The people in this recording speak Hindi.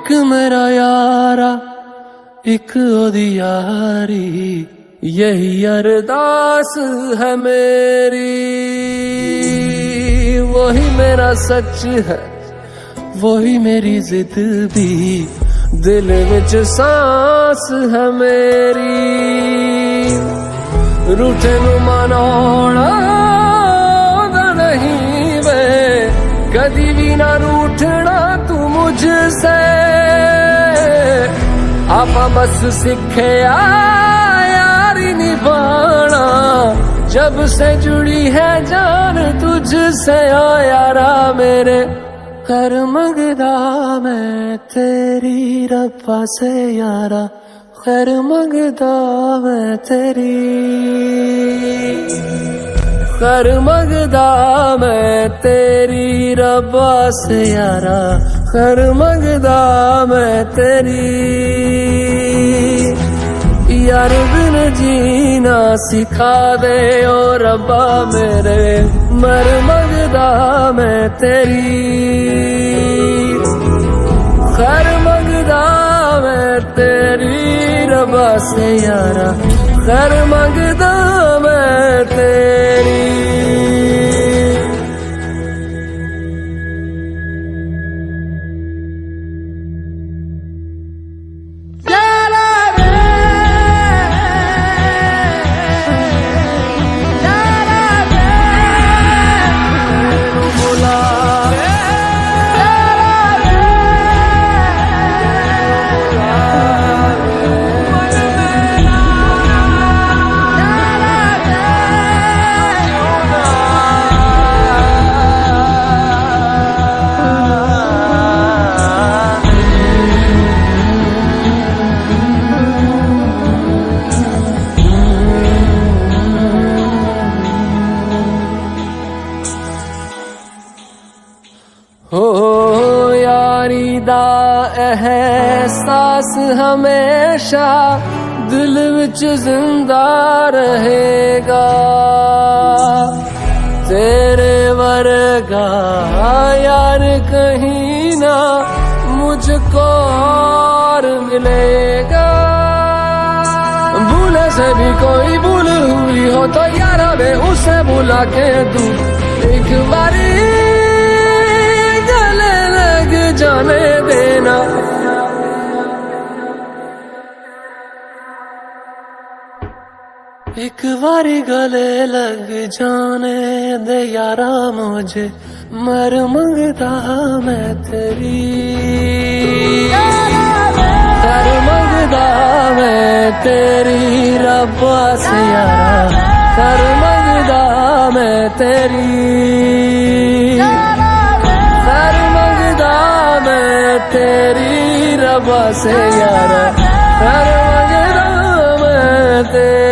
एक मेरा यारा एक ओदी यारी, यही अरदास है मेरी। वही मेरा सच है, वही मेरी जिद भी, दिल विच सांस है मेरी। रूठे नू मनाउणा नहीं वे, कदी भी ना रूठना तू मुझसे। आपा बस सीखे यारी निभाना, जब से जुड़ी है जान तुझसे। ओ यारा मेरे कर मंगदा मैं तेरी रब्बा से यारा, खैर मंगदा मैं तेरी, खैर मंगदा मैं तेरी रब्बा से यारा, खैर मंगदा मैं तेरी। यार बिन जीना सिखा दे ओ रब्बा मेरे, मर मंगदा मैं तेरी, खैर मंगदा मैं तेरी रब्बा से यारा, खैर मंगदा मैं तेरी। हो यारी दा एहसास हमेशा दिल विच जिंदा रहेगा। तेरे वर्गा यार कहीं ना मुझको और मिलेगा। भूले से भी कोई भूल हुई हो तो यारा वे उसे बुला के दूं एक बारी, जाने देना। एक बारी गले लग जाने दे यारा मुझे, मर मंगदा मैं तेरी, कर मंगदा मैं तेरी रब्बा से यारा, कर मंगदा मैं तेरी, तेरी रब्बा से यारा, कर मंगदा मैं तेरी।